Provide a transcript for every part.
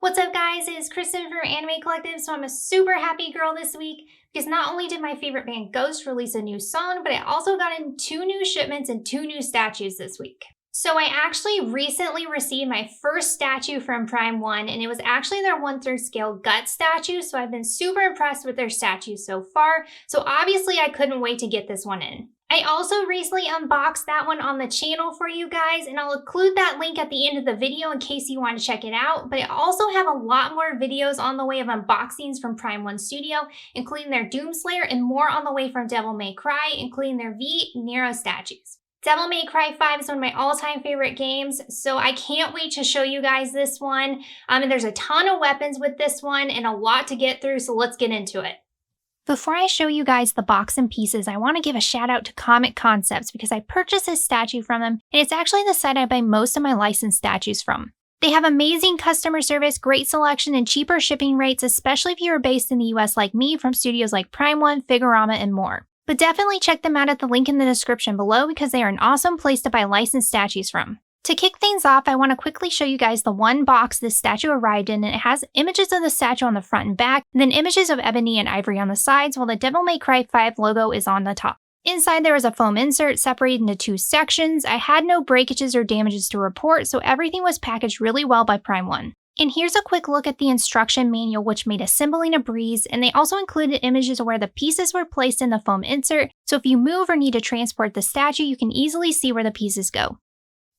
What's up guys, it's Kristen from Anime Collective. So I'm a super happy girl this week because not only did my favorite band Ghost release a new song, but I also got in 2 new shipments and 2 new statues this week. So I actually recently received my first statue from Prime 1 and it was actually their 1/3 scale gut statue. So I've been super impressed with their statues so far. So obviously I couldn't wait to get this one in. I also recently unboxed that one on the channel for you guys, and I'll include that link at the end of the video in case you want to check it out. But I also have a lot more videos on the way of unboxings from Prime 1 Studio, including their Doomslayer, and more on the way from Devil May Cry, including their V Nero statues. Devil May Cry 5 is one of my all-time favorite games, so I can't wait to show you guys this one. And there's a ton of weapons with this one and a lot to get through, so let's get into it. Before I show you guys the box and pieces, I want to give a shout out to Comic Concepts because I purchased this statue from them, and it's actually the site I buy most of my licensed statues from. They have amazing customer service, great selection, and cheaper shipping rates, especially if you are based in the US like me, from studios like Prime 1, Figurama, and more. But definitely check them out at the link in the description below because they are an awesome place to buy licensed statues from. To kick things off, I want to quickly show you guys the one box this statue arrived in, and it has images of the statue on the front and back, and then images of ebony and ivory on the sides, while the Devil May Cry 5 logo is on the top. Inside there was a foam insert separated into 2 sections. I had no breakages or damages to report, so everything was packaged really well by Prime 1. And here's a quick look at the instruction manual, which made assembling a breeze, and they also included images of where the pieces were placed in the foam insert, so if you move or need to transport the statue, you can easily see where the pieces go.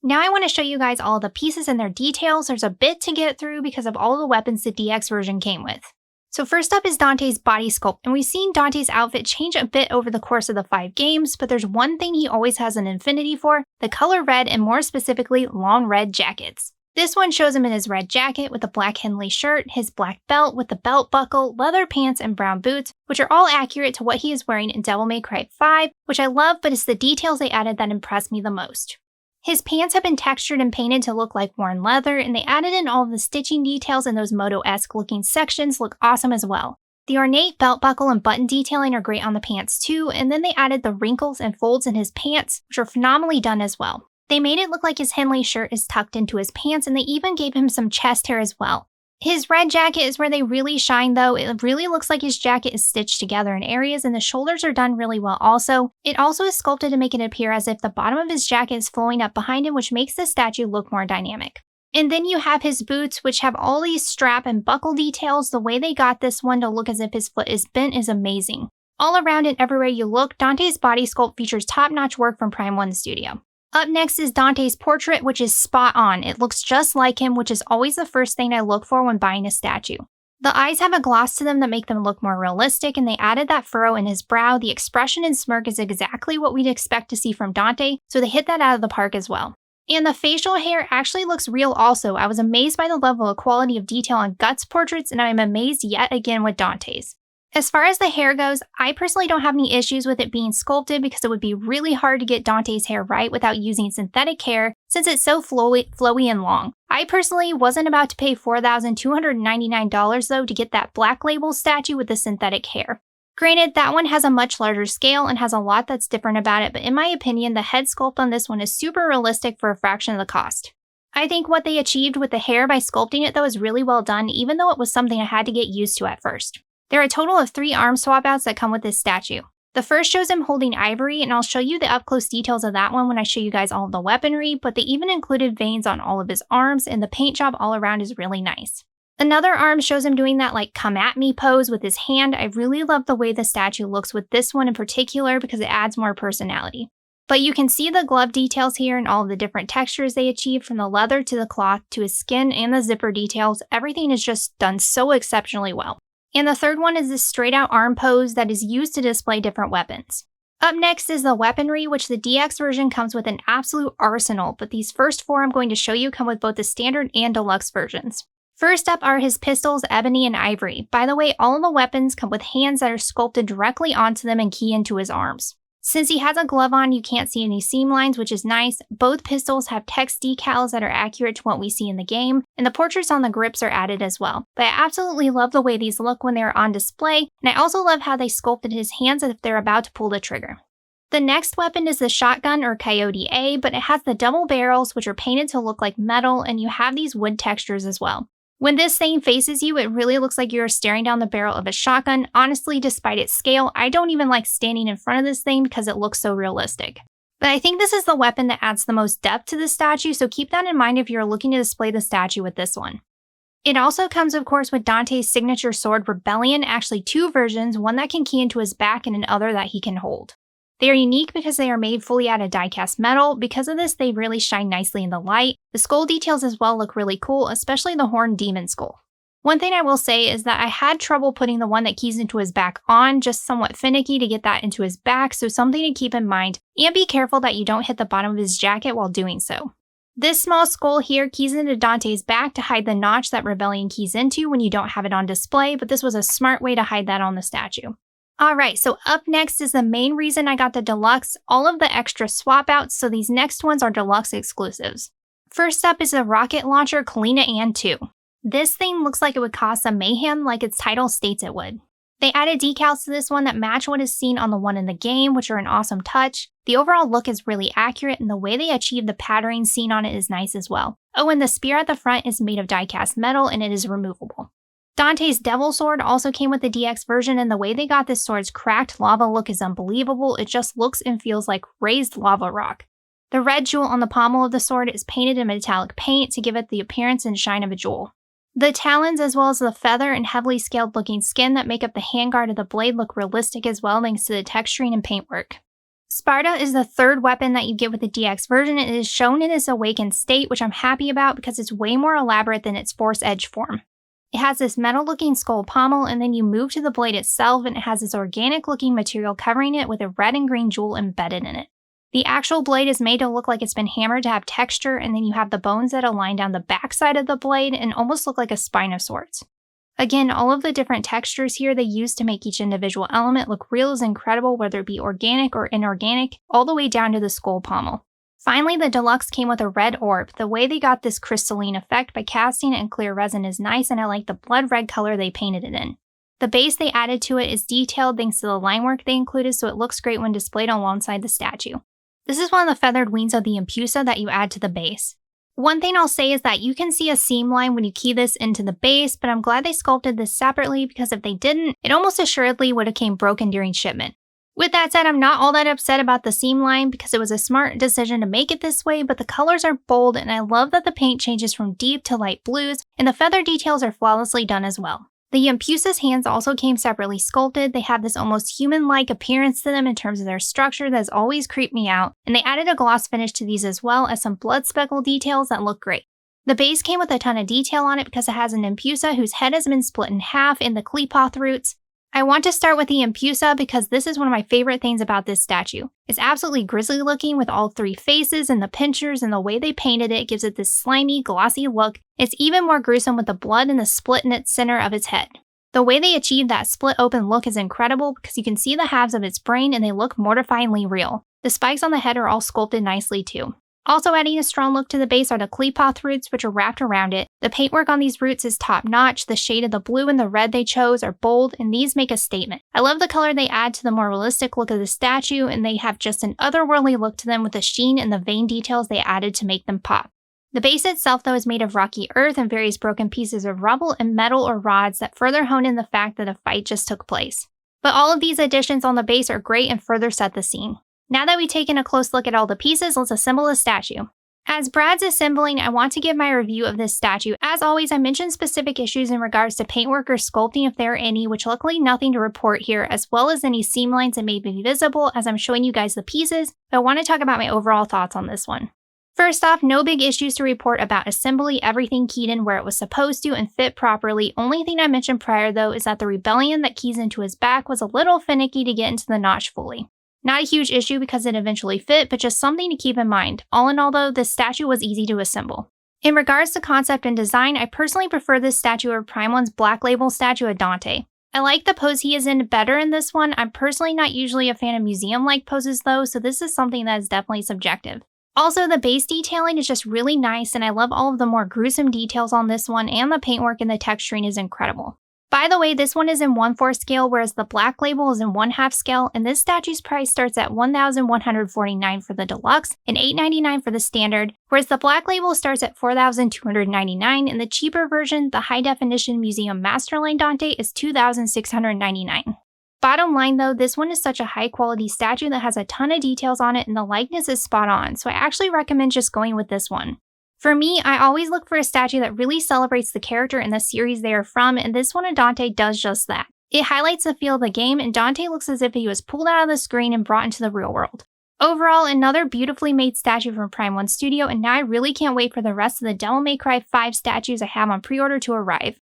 Now I want to show you guys all the pieces and their details. There's a bit to get through because of all the weapons the DX version came with. So first up is Dante's body sculpt, and we've seen Dante's outfit change a bit over the course of the 5 games, but there's one thing he always has an affinity for: the color red, and more specifically, long red jackets. This one shows him in his red jacket with a black Henley shirt, his black belt with the belt buckle, leather pants, and brown boots, which are all accurate to what he is wearing in Devil May Cry 5, which I love, but it's the details they added that impressed me the most. His pants have been textured and painted to look like worn leather, and they added in all of the stitching details, and those Moto-esque looking sections look awesome as well. The ornate belt buckle and button detailing are great on the pants too, and then they added the wrinkles and folds in his pants, which are phenomenally done as well. They made it look like his Henley shirt is tucked into his pants, and they even gave him some chest hair as well. His red jacket is where they really shine though. It really looks like his jacket is stitched together in areas, and the shoulders are done really well also. It also is sculpted to make it appear as if the bottom of his jacket is flowing up behind him, which makes the statue look more dynamic. And then you have his boots, which have all these strap and buckle details. The way they got this one to look as if his foot is bent is amazing. All around and everywhere you look, Dante's body sculpt features top-notch work from Prime 1 Studio. Up next is Dante's portrait, which is spot on. It looks just like him, which is always the first thing I look for when buying a statue. The eyes have a gloss to them that make them look more realistic, and they added that furrow in his brow. The expression and smirk is exactly what we'd expect to see from Dante, so they hit that out of the park as well. And the facial hair actually looks real also. I was amazed by the level of quality of detail on Guts portraits, and I'm amazed yet again with Dante's. As far as the hair goes, I personally don't have any issues with it being sculpted because it would be really hard to get Dante's hair right without using synthetic hair since it's so flowy and long. I personally wasn't about to pay $4,299 though to get that Black Label statue with the synthetic hair. Granted, that one has a much larger scale and has a lot that's different about it, but in my opinion, the head sculpt on this one is super realistic for a fraction of the cost. I think what they achieved with the hair by sculpting it though is really well done, even though it was something I had to get used to at first. There are a total of 3 arm swap outs that come with this statue. The first shows him holding ivory, and I'll show you the up-close details of that one when I show you guys all of the weaponry, but they even included veins on all of his arms, and the paint job all around is really nice. Another arm shows him doing that like come at me pose with his hand. I really love the way the statue looks with this one in particular because it adds more personality. But you can see the glove details here and all of the different textures they achieved, from the leather to the cloth to his skin and the zipper details. Everything is just done so exceptionally well. And the third one is this straight out arm pose that is used to display different weapons. Up next is the weaponry, which the DX version comes with an absolute arsenal, but these first 4 I'm going to show you come with both the standard and deluxe versions. First up are his pistols, ebony and ivory. By the way, all of the weapons come with hands that are sculpted directly onto them and key into his arms. Since he has a glove on, you can't see any seam lines, which is nice. Both pistols have text decals that are accurate to what we see in the game, and the portraits on the grips are added as well. But I absolutely love the way these look when they are on display, and I also love how they sculpted his hands as if they're about to pull the trigger. The next weapon is the shotgun or Coyote A, but it has the double barrels, which are painted to look like metal, and you have these wood textures as well. When this thing faces you, it really looks like you're staring down the barrel of a shotgun. Honestly, despite its scale, I don't even like standing in front of this thing because it looks so realistic. But I think this is the weapon that adds the most depth to the statue, so keep that in mind if you're looking to display the statue with this one. It also comes, of course, with Dante's signature sword, Rebellion, actually 2 versions, one that can key into his back and another that he can hold. They are unique because they are made fully out of die-cast metal. Because of this, they really shine nicely in the light. The skull details as well look really cool, especially the horned demon skull. One thing I will say is that I had trouble putting the one that keys into his back on, just somewhat finicky to get that into his back, so something to keep in mind, and be careful that you don't hit the bottom of his jacket while doing so. This small skull here keys into Dante's back to hide the notch that Rebellion keys into when you don't have it on display, but this was a smart way to hide that on the statue. Alright, so up next is the main reason I got the Deluxe, all of the extra swap outs, so these next ones are Deluxe exclusives. First up is the rocket launcher Kalina Ann 2. This thing looks like it would cause some mayhem like its title states it would. They added decals to this one that match what is seen on the one in the game, which are an awesome touch. The overall look is really accurate, and the way they achieve the patterning seen on it is nice as well. Oh, and the spear at the front is made of die-cast metal and it is removable. Dante's Devil Sword also came with the DX version, and the way they got this sword's cracked lava look is unbelievable. It just looks and feels like raised lava rock. The red jewel on the pommel of the sword is painted in metallic paint to give it the appearance and shine of a jewel. The talons as well as the feather and heavily scaled looking skin that make up the handguard of the blade look realistic as well thanks to the texturing and paintwork. Sparta is the third weapon that you get with the DX version. It is shown in its awakened state, which I'm happy about because it's way more elaborate than its Force Edge form. It has this metal-looking skull pommel, and then you move to the blade itself and it has this organic-looking material covering it with a red and green jewel embedded in it. The actual blade is made to look like it's been hammered to have texture, and then you have the bones that align down the backside of the blade and almost look like a spine of sorts. Again, all of the different textures here they use to make each individual element look real is incredible, whether it be organic or inorganic, all the way down to the skull pommel. Finally, the Deluxe came with a red orb. The way they got this crystalline effect by casting it in clear resin is nice, and I like the blood red color they painted it in. The base they added to it is detailed thanks to the line work they included, so it looks great when displayed alongside the statue. This is one of the feathered wings of the Impusa that you add to the base. One thing I'll say is that you can see a seam line when you key this into the base, but I'm glad they sculpted this separately because if they didn't, it almost assuredly would have came broken during shipment. With that said, I'm not all that upset about the seam line because it was a smart decision to make it this way, but the colors are bold and I love that the paint changes from deep to light blues, and the feather details are flawlessly done as well. The Impusa's hands also came separately sculpted. They have this almost human-like appearance to them in terms of their structure that has always creeped me out, and they added a gloss finish to these as well as some blood speckle details that look great. The base came with a ton of detail on it because it has an Impusa whose head has been split in half in the Klepoth roots. I want to start with the Impusa because this is one of my favorite things about this statue. It's absolutely grisly looking with all 3 faces and the pinchers, and the way they painted it gives it this slimy, glossy look. It's even more gruesome with the blood and the split in its center of its head. The way they achieve that split open look is incredible because you can see the halves of its brain and they look mortifyingly real. The spikes on the head are all sculpted nicely too. Also adding a strong look to the base are the Klepoth roots, which are wrapped around it. The paintwork on these roots is top notch, the shade of the blue and the red they chose are bold, and these make a statement. I love the color they add to the more realistic look of the statue, and they have just an otherworldly look to them with the sheen and the vein details they added to make them pop. The base itself though is made of rocky earth and various broken pieces of rubble and metal or rods that further hone in the fact that a fight just took place. But all of these additions on the base are great and further set the scene. Now that we've taken a close look at all the pieces, let's assemble the statue. As Brad's assembling, I want to give my review of this statue. As always, I mentioned specific issues in regards to paintwork or sculpting if there are any, which luckily nothing to report here, as well as any seam lines that may be visible as I'm showing you guys the pieces, but I want to talk about my overall thoughts on this one. First off, no big issues to report about assembly, everything keyed in where it was supposed to and fit properly. Only thing I mentioned prior though is that the Rebellion that keys into his back was a little finicky to get into the notch fully. Not a huge issue because it eventually fit, but just something to keep in mind. All in all though, this statue was easy to assemble. In regards to concept and design, I personally prefer this statue over Prime One's Black Label statue of Dante. I like the pose he is in better in this one. I'm personally not usually a fan of museum-like poses though, so this is something that is definitely subjective. Also, the base detailing is just really nice, and I love all of the more gruesome details on this one, and the paintwork and the texturing is incredible. By the way, this one is in 1/4 scale, whereas the black label is in 1/2 scale, and this statue's price starts at $1,149 for the deluxe and $899 for the standard, whereas the black label starts at $4,299, and the cheaper version, the high definition museum masterline Dante, is $2,699. Bottom line though, this one is such a high quality statue that has a ton of details on it and the likeness is spot on, so I actually recommend just going with this one. For me, I always look for a statue that really celebrates the character and the series they are from, and this one of Dante does just that. It highlights the feel of the game, and Dante looks as if he was pulled out of the screen and brought into the real world. Overall, another beautifully made statue from Prime 1 Studio, and now I really can't wait for the rest of the Devil May Cry 5 statues I have on pre-order to arrive.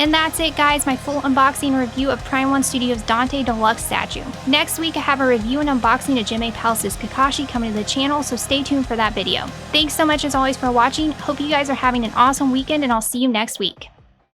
And that's it guys, my full unboxing and review of Prime 1 Studios' Dante Deluxe statue. Next week I have a review and unboxing of Jinmei Palace's Kakashi coming to the channel, so stay tuned for that video. Thanks so much as always for watching, hope you guys are having an awesome weekend and I'll see you next week.